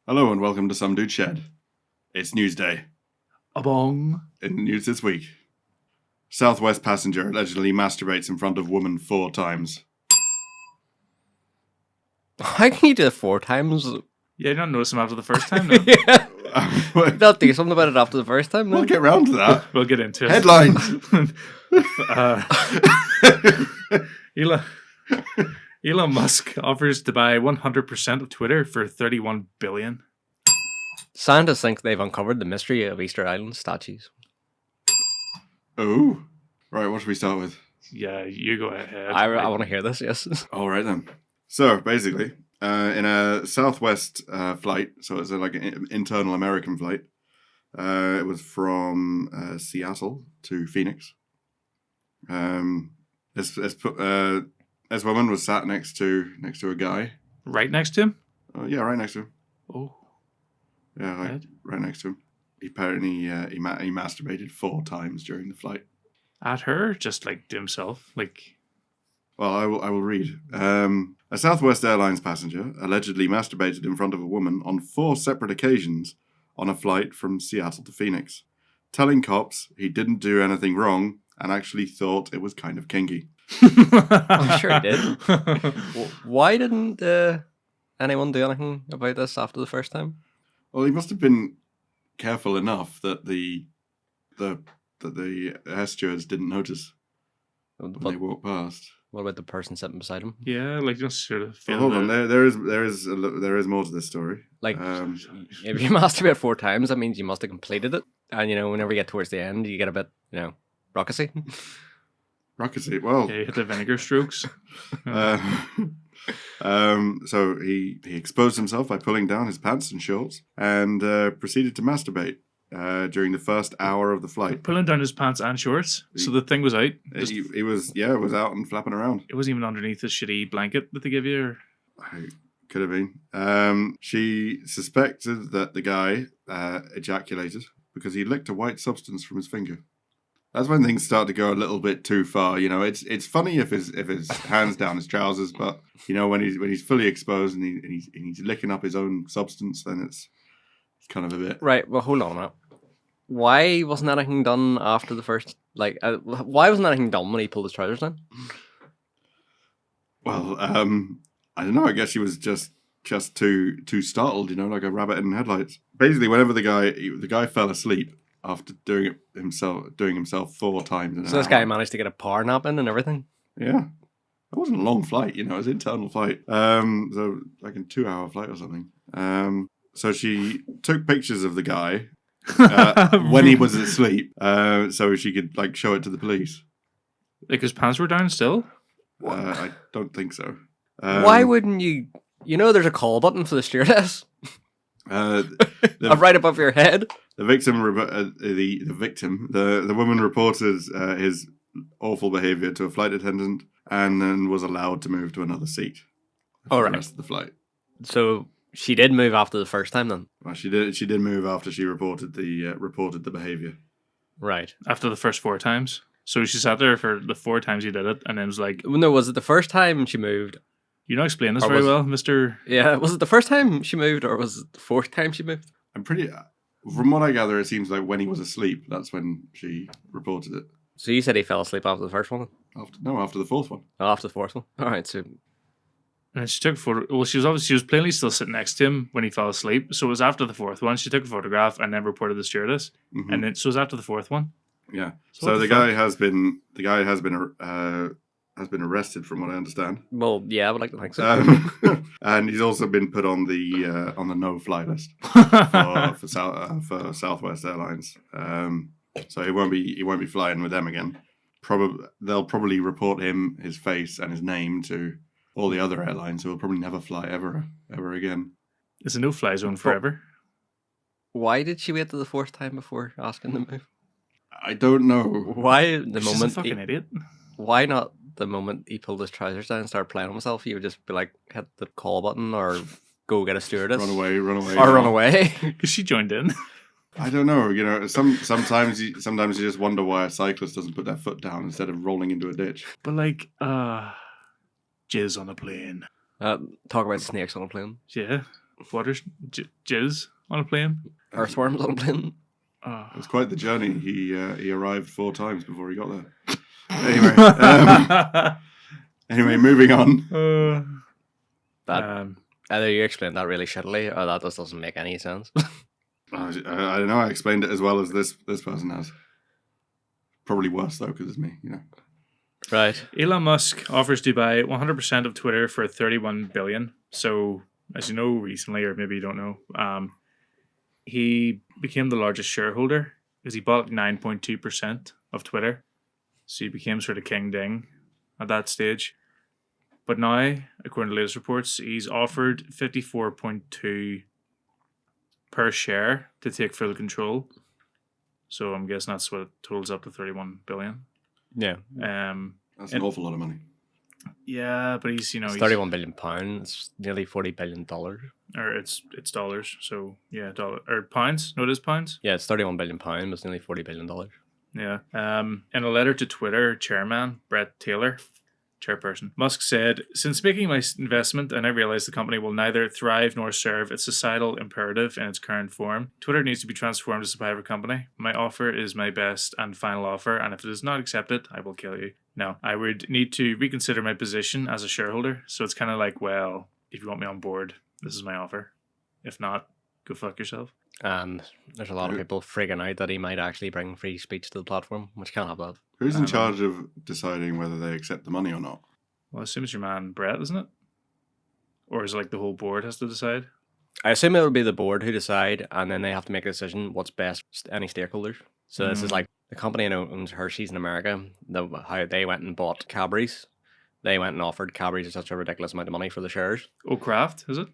Hello and welcome to Some Dude Shed. It's news day. A bong. In the news this week, Southwest passenger allegedly masturbates in front of woman 4 times. How can you do it 4 times? Yeah, you don't notice him after the first time, no? Yeah. They'll do something about it after the first time, no? We'll get round to that. We'll get into it. Headlines! Elon Musk offers to buy 100% of Twitter for $31 billion. Scientists think they've uncovered the mystery of Easter Island statues. Oh. Right, what should we start with? Yeah, you go ahead. I want to hear this, yes. All right then. So, basically, in a Southwest flight, so it's like an internal American flight, it was from Seattle to Phoenix. This woman was sat next to a guy. Right next to him? Yeah, right next to him. Oh. Yeah, right next to him. He apparently he masturbated 4 times during the flight. At her? Just like to himself? Like. Well, I will read. A Southwest Airlines passenger allegedly masturbated in front of a woman on 4 separate occasions on a flight from Seattle to Phoenix, telling cops he didn't do anything wrong and actually thought it was kind of kinky. I'm sure he did. Why didn't anyone do anything about this after the first time? Well, he must have been careful enough that the air stewards didn't notice when they walked past. What about the person sitting beside him? Yeah, like just sort of feel. Hold on, there is more to this story. Like, if you masturbate 4 times, that means you must have completed it. And, whenever you get towards the end, you get a bit, raucousy. Raucousy, well. Yeah, you hit the vinegar strokes. So he exposed himself by pulling down his pants and shorts and proceeded to masturbate during the first hour of the flight. Pulling down his pants and shorts, so the thing was out. It was out and flapping around. It wasn't even underneath the shitty blanket that they give you. Could have been. She suspected that the guy ejaculated because he licked a white substance from his finger. That's when things start to go a little bit too far. It's funny if his hands down his trousers, but when he's fully exposed and he's licking up his own substance, then it's kind of a bit. Right. Well, hold on now. Why wasn't anything done after the first? Why wasn't anything done when he pulled his trousers down? Well, I don't know. I guess he was just too startled. Like a rabbit in headlights. Basically, whenever the guy fell asleep after doing himself 4 times in an So this hour. guy managed to get a power nap in and everything? Yeah. It wasn't a long flight, it was an internal flight. So like a 2-hour flight or something. So she took pictures of the guy when he was asleep, so she could show it to the police. Like his pants were down still? I don't think so. Why wouldn't you? There's a call button for the stewardess. Right above your head. The woman reported his awful behaviour to a flight attendant and then was allowed to move to another seat for the rest of the flight. So she did move after the first time then? Well, she did move after she reported the behaviour. Right. After the first 4 times. So she sat there for the 4 times he did it and then was like... No, was it the first time she moved? You don't explain this very well, Mr. Yeah, was it the first time she moved or was it the 4th time she moved? From what I gather, it seems like when he was asleep, that's when she reported it. So you said he fell asleep after the first one? After the 4th one. Oh, after the 4th one. All right, so... And she took a photo... Well, she was plainly still sitting next to him when he fell asleep. So it was after the 4th one. She took a photograph and then reported the stewardess. Mm-hmm. And then so it was after the 4th one. Yeah. So the guy has been arrested, from what I understand. Well, yeah, I would like to think so. And he's also been put on the no-fly list for Southwest Airlines. So he won't be flying with them again. They'll probably report his face and his name to all the other airlines, who will probably never fly ever again. It's a no-fly zone forever. Why did she wait to the 4th time before asking to move? I don't know. Why the She's moment? A fucking idiot. Why not the moment he pulled his trousers down and started playing on himself? You would just be like, hit the call button or go get a stewardess. Run away. Or run away. Because she joined in. I don't know. Sometimes you just wonder why a cyclist doesn't put their foot down instead of rolling into a ditch. But jizz on a plane. Talk about snakes on a plane. Yeah. water jizz on a plane. Earthworms on a plane. Oh. It was quite the journey. He arrived 4 times before he got there. Anyway, anyway, moving on. Either you explained that really shittily, or that just doesn't make any sense. I don't know. I explained it as well as this person has. Probably worse though, because it's me. Right. Elon Musk offers to buy 100% of Twitter for $31 billion. So, as you know, recently, or maybe you don't know, he became the largest shareholder because he bought 9.2% of Twitter. So he became sort of king ding at that stage. But now, according to latest reports, he's offered 54.2 per share to take full control. So I'm guessing that's what it totals up to 31 billion. Yeah. That's an awful lot of money. Yeah, but he's It's 31 billion pounds. It's nearly $40 billion. Or it's dollars. So yeah, or pounds. No, it is pounds. Yeah, it's 31 billion pounds. It's nearly $40 billion. Yeah. In a letter to Twitter chairman Brett Taylor, chairperson, Musk said, "Since making my investment, and I realized the company will neither thrive nor serve its societal imperative in its current form. Twitter needs to be transformed as a private company. My offer is my best and final offer, and if it is not accepted, I will kill you. No, I would need to reconsider my position as a shareholder. So it's kind of like, well, if you want me on board, this is my offer. If not, go fuck yourself." And there's a lot of people freaking out that he might actually bring free speech to the platform, which can't have that. Who's in charge of deciding whether they accept the money or not? Well, I assume it's your man Brett, isn't it? Or is it like the whole board has to decide? I assume it will be the board who decide, and then they have to make a decision what's best for any stakeholders. So this is like the company owns Hershey's in America. How they went and bought Cadbury's. They went and offered Cadbury's such a ridiculous amount of money for the shares. Oh, Kraft, is it?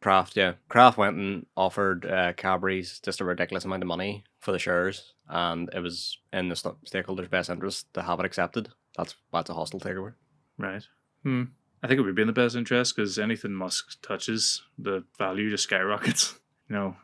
Kraft, yeah. Kraft went and offered Cadbury's just a ridiculous amount of money for the shares, and it was in the stakeholders' best interest to have it accepted. That's a hostile takeover. Right. I think it would be in the best interest because anything Musk touches, the value just skyrockets.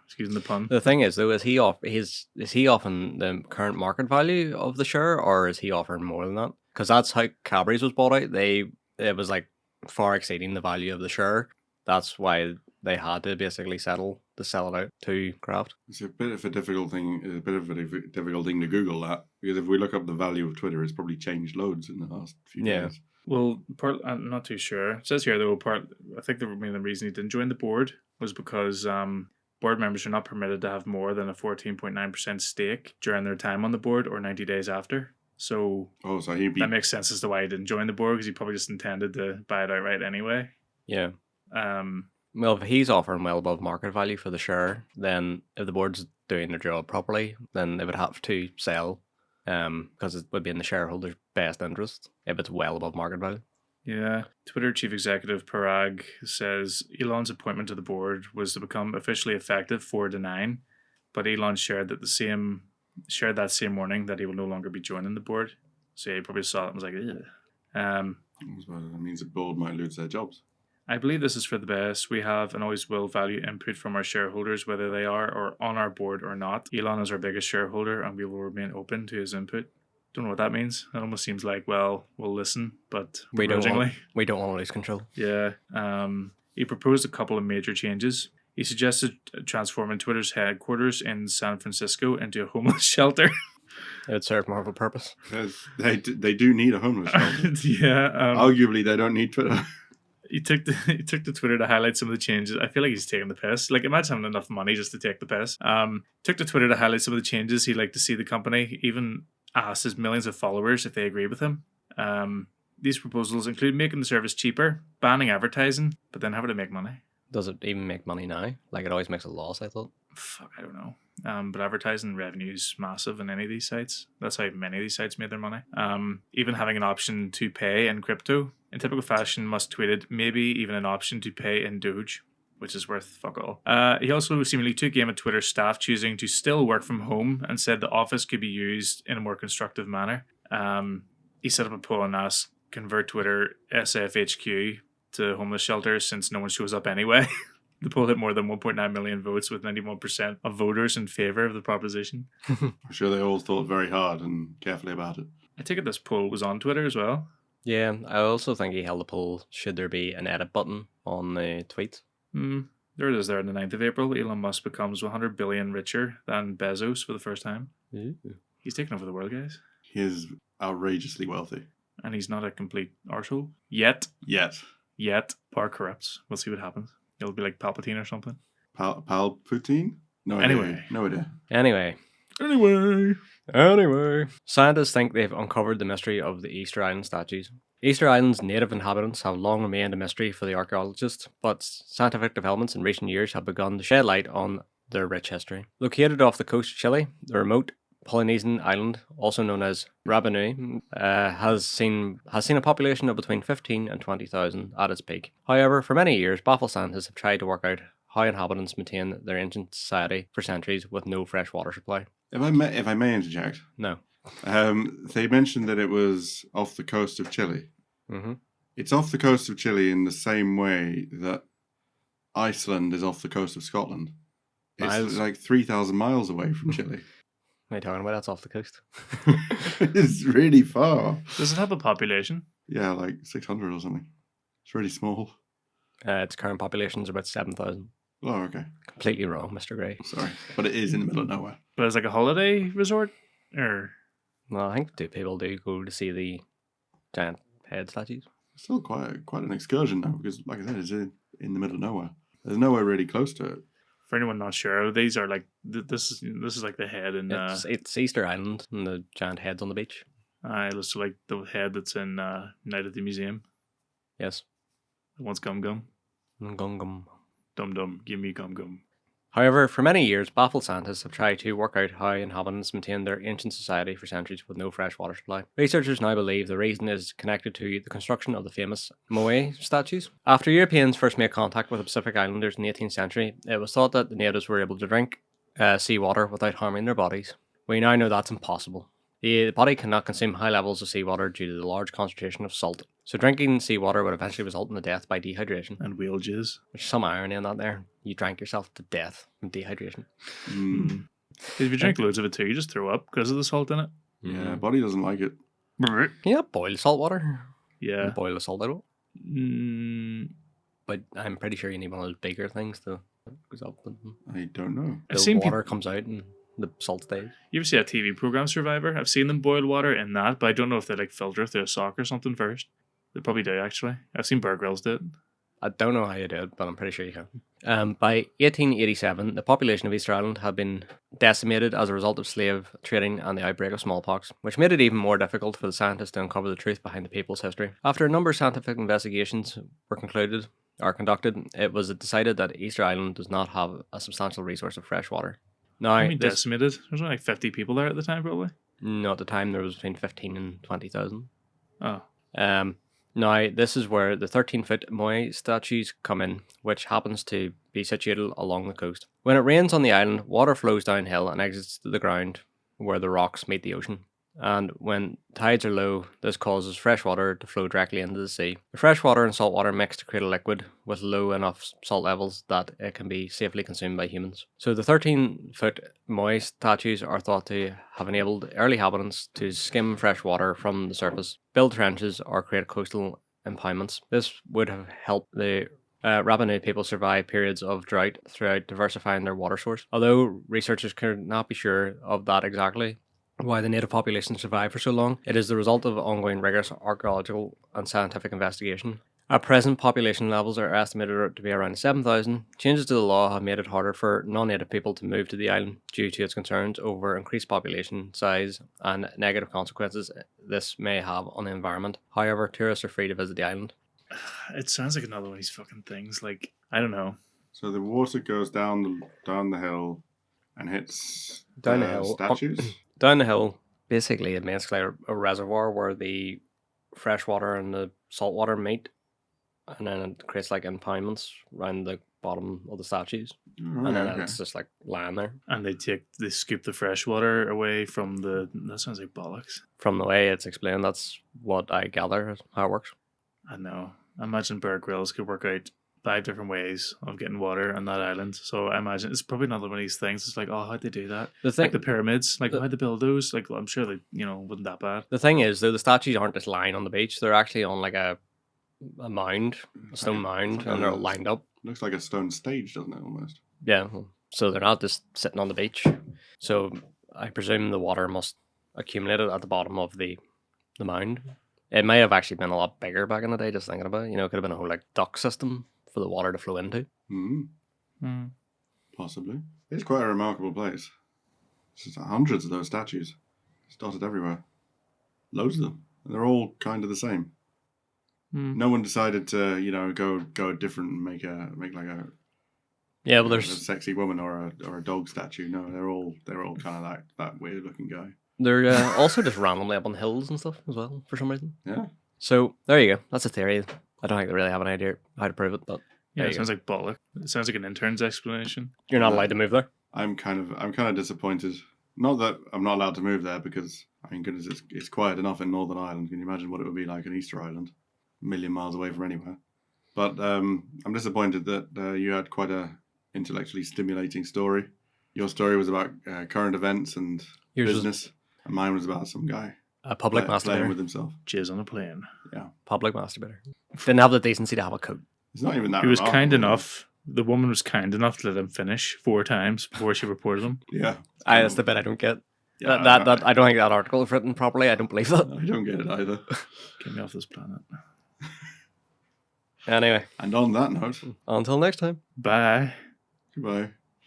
Excuse the pun. The thing is, though, is he offering the current market value of the share, or is he offering more than that? Because that's how Cadbury's was bought out. It was like far exceeding the value of the share. That's why they had to basically sell it out to Kraft. It's a bit of a difficult thing. To Google that, because if we look up the value of Twitter, it's probably changed loads in the last few days. Well, I'm not too sure. It says here though, I think the reason he didn't join the board was because board members are not permitted to have more than a 14.9% stake during their time on the board or 90 days after. So that makes sense as to why he didn't join the board, because he probably just intended to buy it outright anyway. Yeah. Well, if he's offering well above market value for the share, then if the board's doing their job properly, then they would have to sell, because it would be in the shareholders' best interest if it's well above market value. Yeah. Twitter chief executive Parag says Elon's appointment to the board was to become officially effective 4-9, but Elon shared that same morning that he will no longer be joining the board. So he probably saw it and was like, ugh. That means the board might lose their jobs. I believe this is for the best. We have and always will value input from our shareholders, whether they are or on our board or not. Elon is our biggest shareholder and we will remain open to his input. Don't know what that means. It almost seems like, well, we'll listen, but we don't want to lose control. Yeah. He proposed a couple of major changes. He suggested transforming Twitter's headquarters in San Francisco into a homeless shelter. It would serve more of a purpose. They do need a homeless shelter. Yeah. Arguably, they don't need Twitter. He took to Twitter to highlight some of the changes. I feel like he's taking the piss. Like, imagine having enough money just to take the piss. Took to Twitter to highlight some of the changes he'd like to see the company. He even asked his millions of followers if they agree with him. These proposals include making the service cheaper, banning advertising, but then having to make money. Does it even make money now? Like, it always makes a loss, I thought. Fuck, I don't know. But advertising revenue is massive in any of these sites. That's how many of these sites made their money. Even having an option to pay in crypto. In typical fashion, Musk tweeted, maybe even an option to pay in Doge, which is worth fuck all. He also seemingly took aim at Twitter staff choosing to still work from home and said the office could be used in a more constructive manner. He set up a poll and asked, convert Twitter SFHQ to homeless shelters since no one shows up anyway. The poll hit more than 1.9 million votes, with 91% of voters in favour of the proposition. I'm sure they all thought very hard and carefully about it. I take it this poll was on Twitter as well. Yeah, I also think he held a poll, should there be an edit button on the tweets? There it is there on the 9th of April. Elon Musk becomes 100 billion richer than Bezos for the first time. Ooh. He's taking over the world, guys. He is outrageously wealthy. And he's not a complete arsehole. Yet. Yet. Power corrupts. We'll see what happens. He'll be like Palpatine or something. Palpatine? No idea. Anyway. No idea. Anyway, scientists think they've uncovered the mystery of the Easter Island statues. Easter Island's native inhabitants have long remained a mystery for the archaeologists, but scientific developments in recent years have begun to shed light on their rich history. Located off the coast of Chile, the remote Polynesian island, also known as Rapa Nui, has seen a population of between 15 and 20,000 at its peak. However, for many years, baffled scientists have tried to work out how inhabitants maintain their ancient society for centuries with no fresh water supply. If I may interject, No. they mentioned that it was off the coast of Chile. Mm-hmm. It's off the coast of Chile in the same way that Iceland is off the coast of Scotland. It's Miles. like 3,000 miles away from Chile. What are you talking about? That's off the coast. It's really far. Does it have a population? Yeah, like 600 or something. It's really small. Its current population is about 7,000. Oh, okay. Completely wrong, Mr. Gray. Sorry. But it is in the middle of nowhere. But it's like a holiday resort? Or Well, I think people do go to see the giant head statues. It's still quite an excursion now because, like I said, it's in the middle of nowhere. There's nowhere really close to it. for anyone not sure, these are like this is like the head in It's Easter Island and the giant heads on the beach. it looks like the head that's in Night at the Museum. Yes. What's Gum Gum? Gum. Dum Dum, give me Gum Gum. However, for many years, baffled scientists have tried to work out how inhabitants maintained their ancient society for centuries with no fresh water supply. Researchers now believe the reason is connected to the construction of the famous Moai statues. After Europeans first made contact with the Pacific Islanders in the 18th century, it was thought that the natives were able to drink seawater without harming their bodies. We now know that's impossible. The body cannot consume high levels of seawater due to the large concentration of salt. So drinking seawater would eventually result in the death by dehydration. And whale jizz. There's some irony in that there. You drank yourself to death from dehydration. Mm. If you drink loads of it too, you just throw up because of the salt in it. Yeah, body doesn't like it. Yeah, boil salt water. Yeah. Boil the salt out of it. Mm, But I'm pretty sure you need one of those bigger things to goes up and I don't know. I've the seen water comes out and the salt stays. You ever see that TV program Survivor? I've seen them boil water in that, but I don't know if they like filter it through a sock or something first. They probably do actually. I've seen Bear Grylls do it. I don't know how you do it, but I'm pretty sure you can. By 1887, the population of Easter Island had been decimated as a result of slave trading and the outbreak of smallpox, which made it even more difficult for the scientists to uncover the truth behind the people's history. After a number of scientific investigations were conducted, it was decided that Easter Island does not have a substantial resource of fresh water. Now, I mean, decimated. There's only like 50 people there at the time, probably. no, at the time there was between 15 and 20,000. Oh. Now, this is where the 13-foot Moai statues come in, which happens to be situated along the coast. When it rains on the island, water flows downhill and exits to the ground where the rocks meet the ocean. And when tides are low, this causes fresh water to flow directly into the sea. The fresh water and salt water mix to create a liquid with low enough salt levels that it can be safely consumed by humans. So the 13-foot Moai statues are thought to have enabled early inhabitants to skim fresh water from the surface, build trenches, or create coastal impoundments. This would have helped the Rapa Nui people survive periods of drought throughout diversifying their water source. Although researchers could not be sure of that exactly, why the native population survived for so long, it is the result of ongoing rigorous archaeological and scientific investigation. At present, population levels are estimated to be around 7,000. Changes to the law have made it harder for non-native people to move to the island due to its concerns over increased population size and negative consequences this may have on the environment. However, tourists are free to visit the island. It sounds like another one of these fucking things. Like, I don't know. So the water goes down the hill and hits Down the hill. statues. Down the hill, basically, it makes like a reservoir where the fresh water and the salt water meet, and then it creates like impoundments around the bottom of the statues, Oh, and then okay. it's just like lying there. And they scoop the fresh water away from the. That sounds like bollocks. From the way it's explained, that's what I gather is how it works. I know. I imagine Bear Grylls could work out 5 different ways of getting water on that island. So I imagine it's probably another one of these things. It's like, oh, how'd they do that? The thing, Like the pyramids. Like, how'd they build those? Like, I'm sure they, wasn't that bad. the thing is, though, the statues aren't just lying on the beach; they're actually on like a mound, a stone mound, like and they're a- lined up. Looks like a stone stage, doesn't it, almost? Yeah, well, so they're not just sitting on the beach. So I presume the water must accumulate it at the bottom of the mound. It may have actually been a lot bigger back in the day, just thinking about it. You know, it could have been a whole like duct system for the water to flow into. Possibly. It's quite a remarkable place. There's just hundreds of those statues. It's dotted everywhere. Loads of them. And they're all kind of the same. No one decided to, go different and make like a Yeah, well, a there's sexy woman or a dog statue. No, they're all kind of like that weird looking guy. they're also just randomly up on hills and stuff as well for some reason. Yeah. So there you go. That's a theory. I don't think they really have an idea how to prove it, but Yeah, there it you sounds like bollock. It sounds like an intern's explanation. You're not allowed to move there. I'm kind of disappointed. Not that I'm not allowed to move there because goodness, it's quiet enough in Northern Ireland. Can you imagine what it would be like in Easter Island, a million miles away from anywhere? But I'm disappointed that you had quite a intellectually stimulating story. Your story was about current events and Yours business, and mine was about some guy A public playing with masturbator. himself. Jizz on a plane. Yeah, Public masturbator. Didn't have the decency to have a coat. it's not even that. He was kind remarkable. enough. The woman was kind enough to let him finish 4 times before she reported him. Yeah, That's the bit I don't get. Yeah, that I don't think that article is written properly. I don't believe that. I don't get it either. Get me off this planet. Anyway, And on that note, until next time. Bye. goodbye.